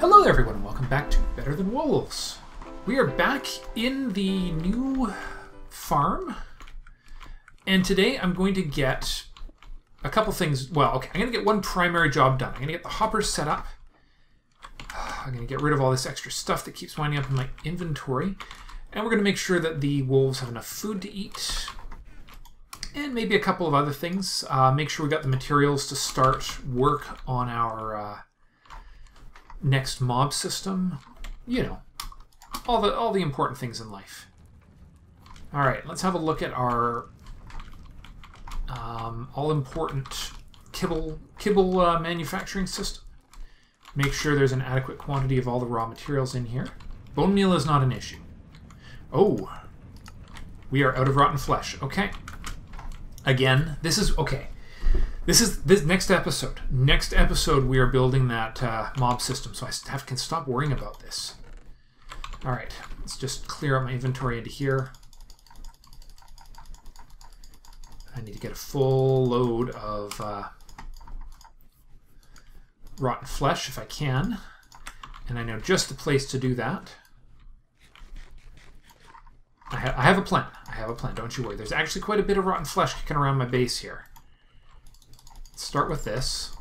Hello everyone and welcome back to Better Than Wolves. We are back in the new farm, and today I'm going to get a couple things. Well, okay, I'm going to get one primary job done. I'm going to get the hoppers set up. I'm going to get rid of all this extra stuff that keeps winding up in my inventory, and we're going to make sure that the wolves have enough food to eat, and maybe a couple of other things. Make sure we got the materials to start work on our next mob system. You know, all the important things in life. All right, let's have a look at our all-important kibble manufacturing system. Make sure there's an adequate quantity of all the raw materials in here. Bone meal is not an issue. Oh, we are out of rotten flesh. Okay. Again, this is okay. This next episode. Next episode, we are building that mob system, so I can stop worrying about this. All right, let's just clear out my inventory into here. I need to get a full load of rotten flesh if I can, and I know just the place to do that. I have a plan. I have a plan. Don't you worry. There's actually quite a bit of rotten flesh kicking around my base here. Let's start with this.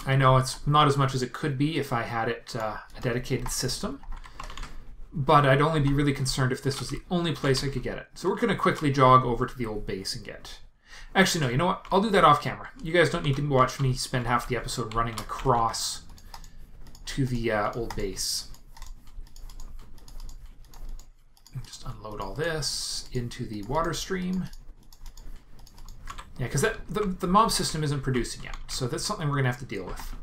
I know it's not as much as it could be if I had it a dedicated system, but I'd only be really concerned if this was the only place I could get it. So we're going to quickly jog over to the old base and get... Actually, no, you know what? I'll do that off camera. You guys don't need to watch me spend half the episode running across to the old base. Just unload all this into the water stream. Yeah, because the mob system isn't producing yet, so that's something we're going to have to deal with.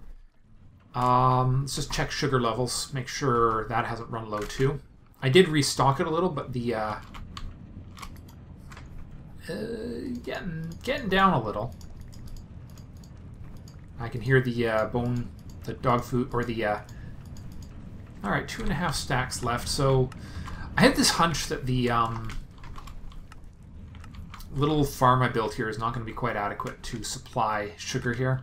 Let's just check sugar levels, make sure that hasn't run low too. I did restock it a little, but the getting down a little. I can hear the dog food, or the all right, 2.5 stacks left. So I had this hunch that the little farm I built here is not going to be quite adequate to supply sugar here.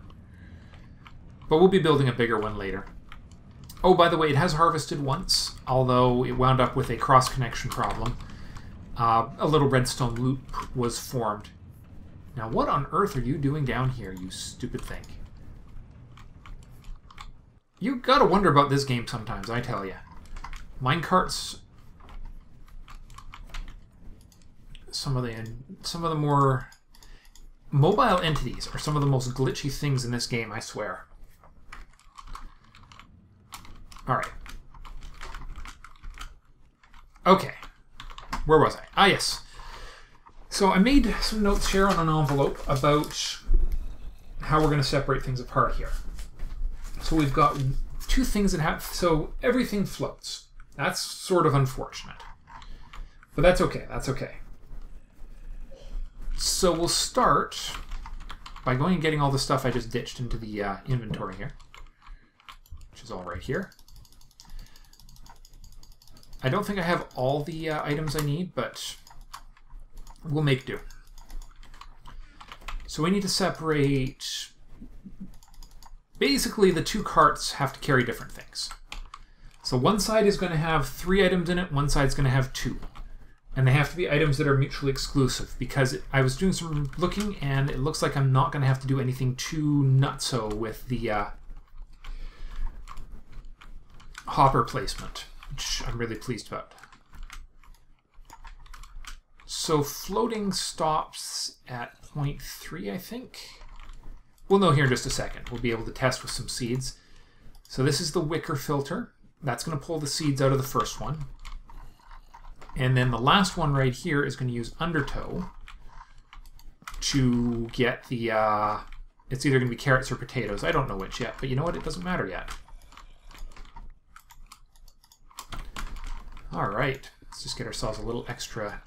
But we'll be building a bigger one later. Oh, by the way, it has harvested once, although it wound up with a cross-connection problem. A little redstone loop was formed. Now, what on earth are you doing down here, you stupid thing? You gotta wonder about this game sometimes, I tell you. Minecarts... Some of the more mobile entities are some of the most glitchy things in this game, I swear. All right. Okay. Where was I? Ah, yes. So I made some notes here on an envelope about how we're going to separate things apart here. So we've got two things that have... So everything floats. That's sort of unfortunate. But that's okay. That's okay. So we'll start by going and getting all the stuff I just ditched into the inventory here, which is all right here. I don't think I have all the items I need, but we'll make do. So we need to separate... Basically, the two carts have to carry different things. So one side is going to have 3 items in it, one side is going to have 2. And they have to be items that are mutually exclusive, because I was doing some looking and it looks like I'm not going to have to do anything too nutso with the hopper placement, which I'm really pleased about. So floating stops at 0.3, I think. We'll know here in just a second. We'll be able to test with some seeds. So this is the wicker filter. That's going to pull the seeds out of the first one. And then the last one right here is going to use undertow to get the, it's either going to be carrots or potatoes. I don't know which yet, but you know what? It doesn't matter yet. All right, let's just get ourselves a little extra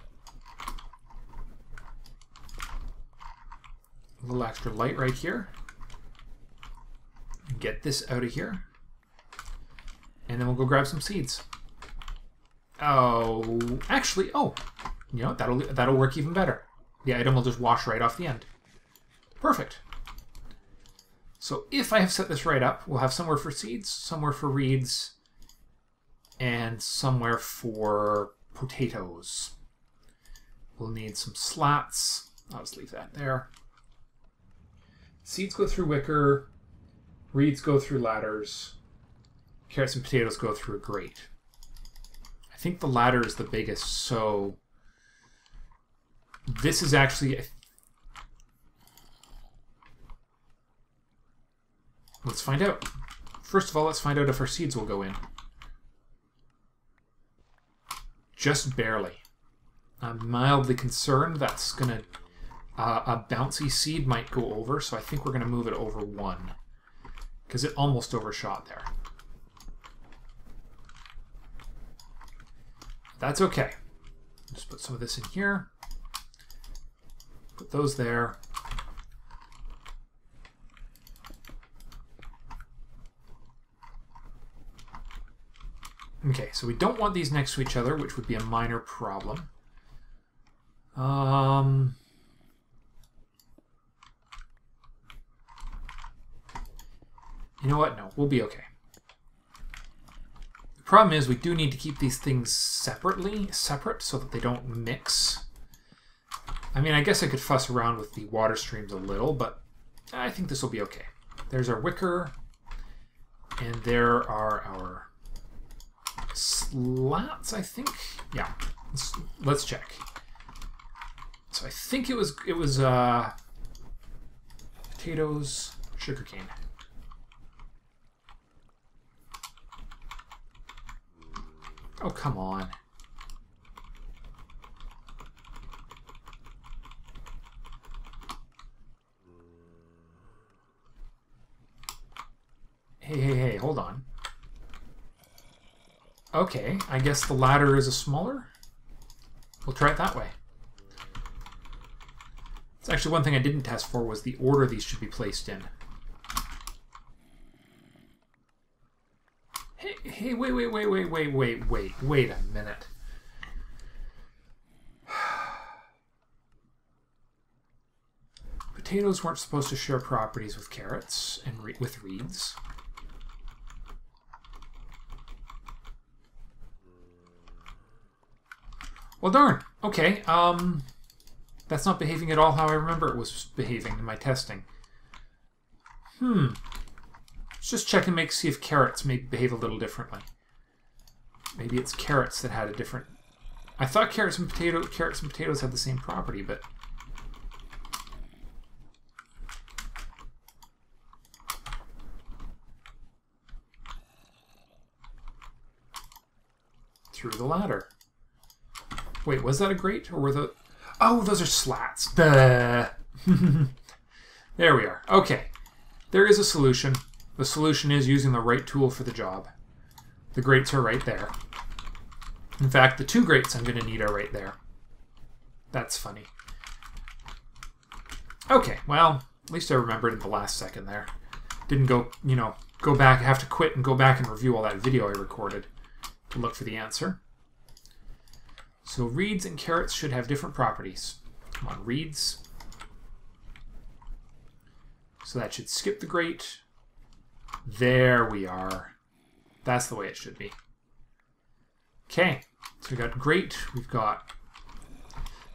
light right here. And get this out of here. And then we'll go grab some seeds. Oh, actually, oh, you know, that'll work even better. The item will just wash right off the end. Perfect. So if I have set this right up, we'll have somewhere for seeds, somewhere for reeds, and somewhere for potatoes. We'll need some slats. I'll just leave that there. Seeds go through wicker, reeds go through ladders, carrots and potatoes go through a grate. I think the ladder is the biggest, so this is actually... Let's find out. First of all, let's find out if our seeds will go in. Just barely. I'm mildly concerned that's going to... a bouncy seed might go over, so I think we're going to move it over 1. Because it almost overshot there. That's okay. Just put some of this in here. Put those there. Okay, so we don't want these next to each other, which would be a minor problem. You know what? No, we'll be okay. The problem is we do need to keep these things separate so that they don't mix. I mean, I guess I could fuss around with the water streams a little, but I think this will be okay. There's our wicker, and there are our slats, I think. Yeah, let's check. So I think it was potatoes, sugarcane. Oh, come on. Hey, hold on. Okay, I guess the ladder is a smaller. We'll try it that way. It's actually one thing I didn't test for was the order these should be placed in. Hey, wait a minute. Potatoes weren't supposed to share properties with carrots and with reeds. Well, darn. Okay, that's not behaving at all how I remember it was behaving in my testing. Let's just check and see if carrots may behave a little differently. Maybe it's carrots that had a different... I thought carrots and potatoes had the same property, but... Through the ladder. Wait, was that a grate? Or were the... Oh, those are slats. Duh. There we are. Okay. There is a solution. The solution is using the right tool for the job. The grates are right there. In fact, the 2 grates I'm going to need are right there. That's funny. Okay, well, at least I remembered at the last second there. Didn't go, go back, have to quit and go back and review all that video I recorded to look for the answer. So reeds and carrots should have different properties. Come on, reeds. So that should skip the grate. There we are. That's the way it should be. Okay, so we've got grate. We've got...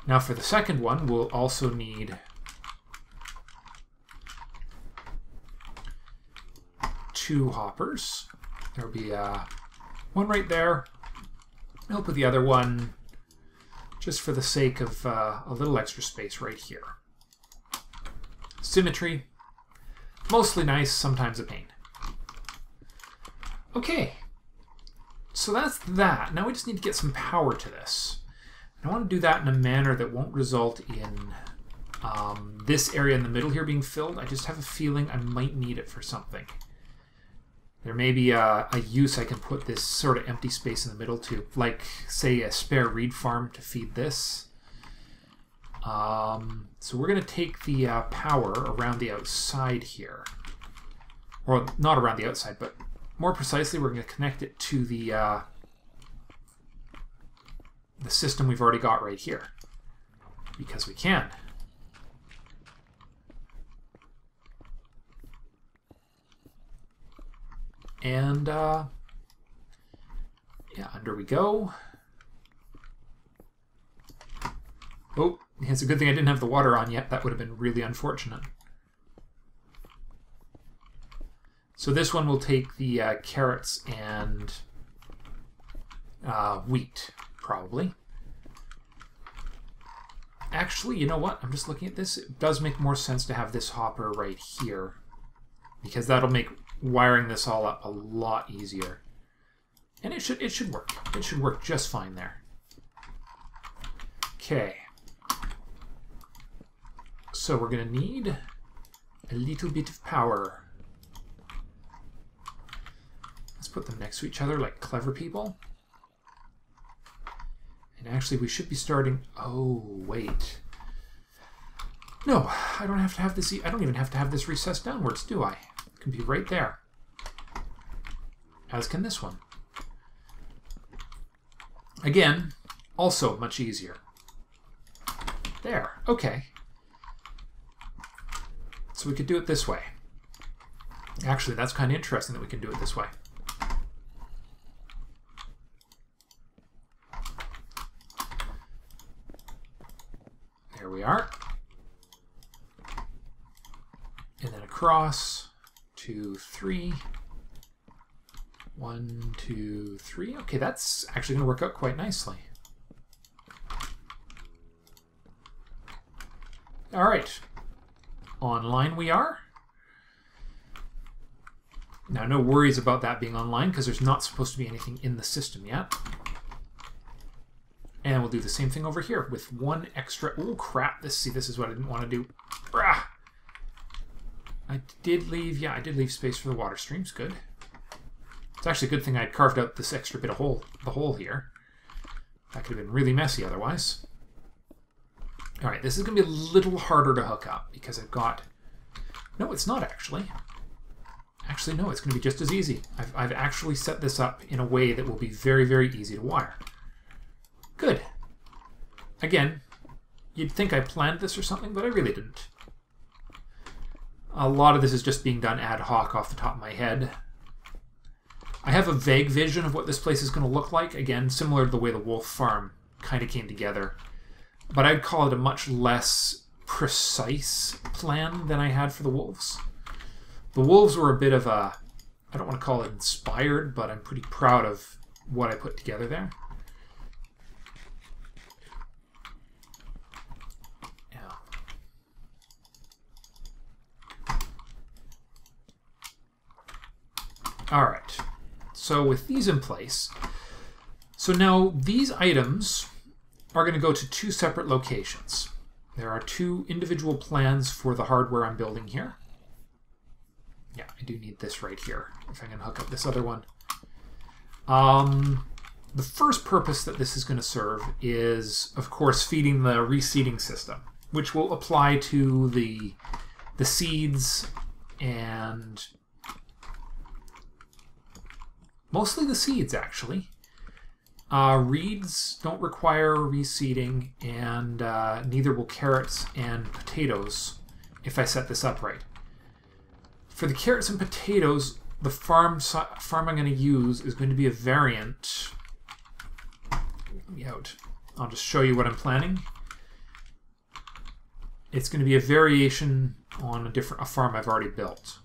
Now for the second one, we'll also need 2 hoppers. There'll be one right there. I'll put the other one just for the sake of a little extra space right here. Symmetry. Mostly nice, sometimes a pain. Okay. So that's that. Now we just need to get some power to this. I want to do that in a manner that won't result in this area in the middle here being filled. I just have a feeling I might need it for something. There may be a use I can put this sort of empty space in the middle to, like, say, a spare reed farm to feed this. So we're going to take the power around the outside here. Or not around the outside, but more precisely, we're going to connect it to the system we've already got right here. Because we can. And yeah, under we go. Oh, it's a good thing I didn't have the water on yet. That would have been really unfortunate. So this one will take the carrots and wheat, probably. Actually, you know what? I'm just looking at this. It does make more sense to have this hopper right here, because that'll make wiring this all up a lot easier. And it should work. It should work just fine there. Okay. So we're going to need a little bit of power. Let's put them next to each other like clever people. And actually we should be starting... Oh, wait. No, I don't have to have this... I don't even have to have this recessed downwards, do I? It can be right there. As can this one. Again, also much easier. There, okay. So we could do it this way. Actually, that's kind of interesting that we can do it this way. There we are. And then across, 2, 3. 1, 2, 3. Okay, that's actually going to work out quite nicely. All right. Online we are. Now, no worries about that being online because there's not supposed to be anything in the system yet. And we'll do the same thing over here with one extra... Oh, crap. This is what I didn't want to do. Brah. I did leave... Yeah, I did leave space for the water streams. Good. It's actually a good thing I carved out this extra bit of the hole here. That could have been really messy otherwise. All right, this is going to be a little harder to hook up because I've got... No, it's not actually. Actually, no, it's going to be just as easy. I've actually set this up in a way that will be very, very easy to wire. Good. Again, you'd think I planned this or something, but I really didn't. A lot of this is just being done ad hoc off the top of my head. I have a vague vision of what this place is going to look like. Again, similar to the way the wolf farm kind of came together. But I'd call it a much less precise plan than I had for the wolves. The wolves were a bit of a, I don't want to call it inspired, but I'm pretty proud of what I put together there. Yeah. All right. So with these in place, so now these items are going to go to 2 separate locations. There are 2 individual plans for the hardware I'm building here. Yeah, I do need this right here, if I can hook up this other one. The first purpose that this is going to serve is, of course, feeding the reseeding system, which will apply to the seeds and mostly the seeds, actually. Reeds don't require reseeding, and neither will carrots and potatoes if I set this up right. For the carrots and potatoes, the farm I'm going to use is going to be a variant. Let me out. I'll just show you what I'm planning. It's going to be a variation on a farm I've already built,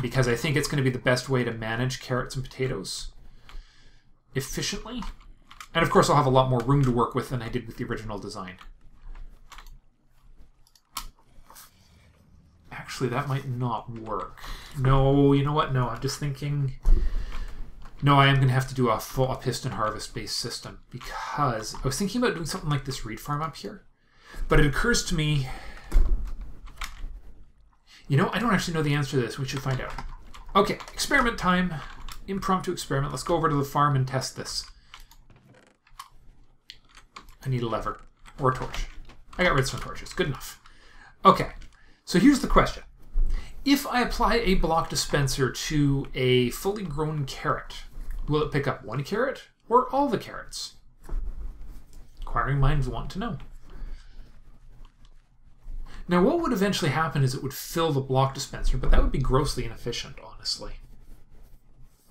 because I think it's going to be the best way to manage carrots and potatoes efficiently. And of course I'll have a lot more room to work with than I did with the original design. Actually, that might not work. No, you know what? No, I'm just thinking... No, I am going to have to do a full piston harvest based system, because I was thinking about doing something like this reed farm up here. But it occurs to me... You know, I don't actually know the answer to this. We should find out. Okay, experiment time. Impromptu experiment. Let's go over to the farm and test this. I need a lever. Or a torch. I got redstone torches. Good enough. Okay, so here's the question. If I apply a block dispenser to a fully grown carrot, will it pick up one carrot or all the carrots? Inquiring minds want to know. Now, what would eventually happen is it would fill the block dispenser, but that would be grossly inefficient, honestly.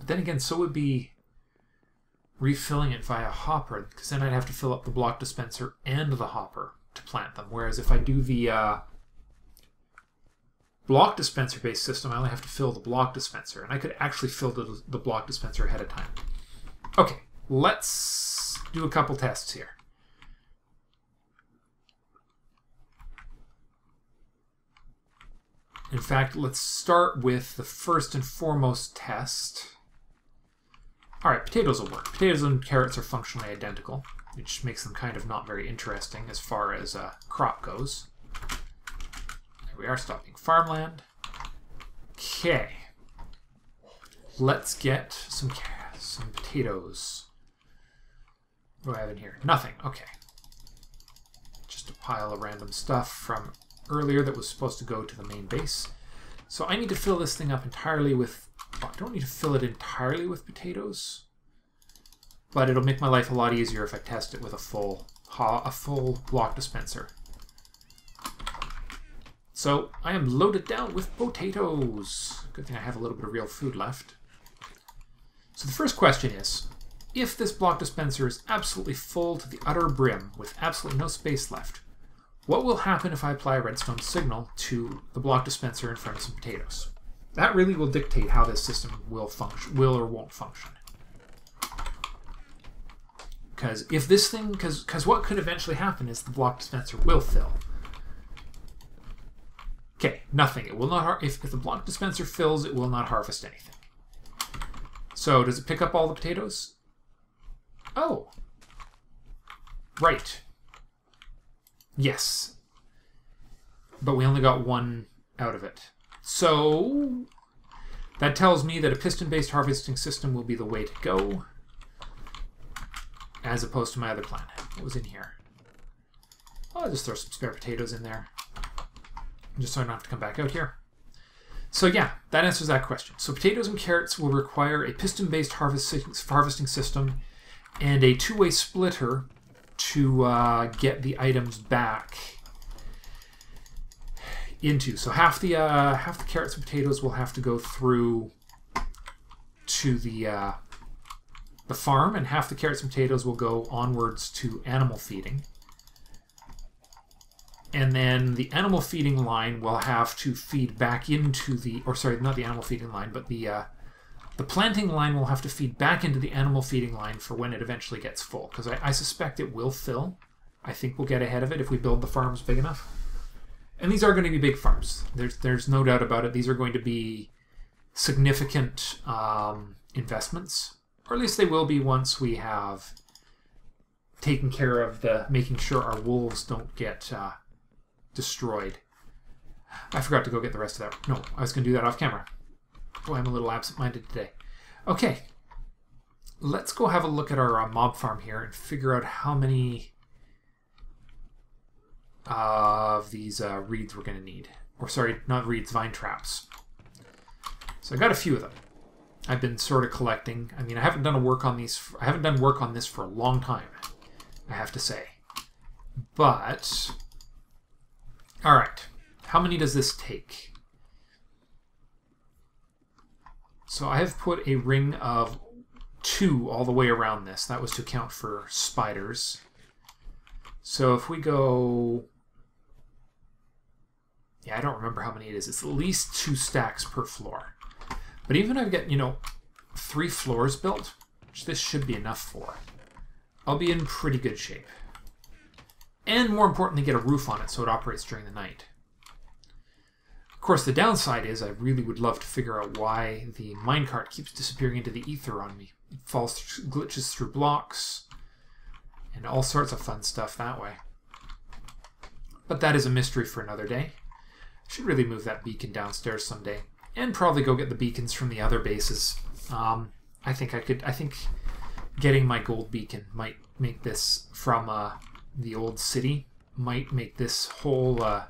then again, so would be refilling it via hopper, because then I'd have to fill up the block dispenser and the hopper to plant them. Whereas if I do the block dispenser based system, I only have to fill the block dispenser, and I could actually fill the block dispenser ahead of time. Okay, let's do a couple tests here. In fact, let's start with the first and foremost test. Alright, potatoes will work. Potatoes and carrots are functionally identical, which makes them kind of not very interesting as far as crop goes. There we are, stopping farmland. Okay. Let's get some potatoes. What do I have in here? Nothing. Okay. Just a pile of random stuff from earlier that was supposed to go to the main base. So I need to fill this thing up entirely with... Oh, I don't need to fill it entirely with potatoes, but it'll make my life a lot easier if I test it with a full block dispenser. So I am loaded down with potatoes. Good thing I have a little bit of real food left. So the first question is, if this block dispenser is absolutely full to the utter brim with absolutely no space left, what will happen if I apply a redstone signal to the block dispenser in front of some potatoes? That really will dictate how this system will function, will or won't function. Because if this thing, because what could eventually happen is the block dispenser will fill. Okay, nothing. It will not. If the block dispenser fills, it will not harvest anything. So does it pick up all the potatoes? Oh, right. Yes. But we only got one out of it. So that tells me that a piston-based harvesting system will be the way to go, as opposed to my other plan. What was in here? Oh, I'll just throw some spare potatoes in there, just so I don't have to come back out here. So yeah, that answers that question. So potatoes and carrots will require a piston-based harvesting system and a two-way splitter to get the items back into. So half the carrots and potatoes will have to go through to the farm, and half the carrots and potatoes will go onwards to animal feeding. And then the animal feeding line will have to feed back into the, or sorry, not the animal feeding line, but the planting line will have to feed back into the animal feeding line for when it eventually gets full. Because I suspect it will fill. I think we'll get ahead of it if we build the farms big enough. And these are going to be big farms. There's no doubt about it. These are going to be significant investments. Or at least they will be once we have taken care of making sure our wolves don't get destroyed. I forgot to go get the rest of that. No, I was going to do that off camera. Boy, I'm a little absent-minded today. Okay, let's go have a look at our mob farm here and figure out how many of these reeds we're going to need. Or sorry, not reeds, vine traps. So I got a few of them. I've been sort of collecting. I mean, I haven't done work on these. I haven't done work on this for a long time, I have to say. But all right, how many does this take? So I have put a ring of 2 all the way around this. That was to account for spiders. So if we go... Yeah, I don't remember how many it is. It's at least 2 stacks per floor. But even if I get, 3 floors built, which this should be enough for, I'll be in pretty good shape. And more importantly, get a roof on it so it operates during the night. Of course, the downside is I really would love to figure out why the minecart keeps disappearing into the ether on me. It glitches through blocks, and all sorts of fun stuff that way. But that is a mystery for another day. I should really move that beacon downstairs someday, and probably go get the beacons from the other bases. I think getting my gold beacon might make this from the old city, might make this whole...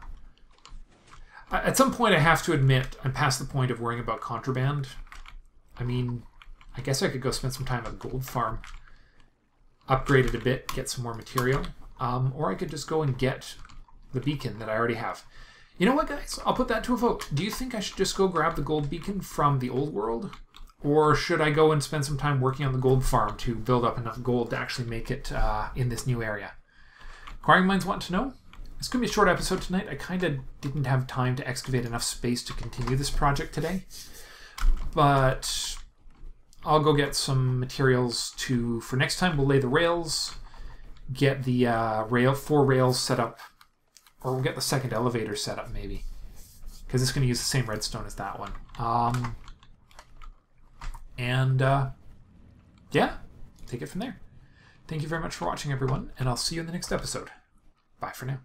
At some point, I have to admit, I'm past the point of worrying about contraband. I mean, I guess I could go spend some time at a gold farm, upgrade it a bit, get some more material, or I could just go and get the beacon that I already have. You know what, guys? I'll put that to a vote. Do you think I should just go grab the gold beacon from the old world, Or should I go and spend some time working on the gold farm to build up enough gold to actually make it in this new area? Inquiring minds want to know. It's going to be a short episode tonight. I kind of didn't have time to excavate enough space to continue this project today. But I'll go get some materials for next time. We'll lay the rails, get the 4 rails set up, or we'll get the second elevator set up maybe. Because it's going to use the same redstone as that one. Yeah, take it from there. Thank you very much for watching, everyone, and I'll see you in the next episode. Bye for now.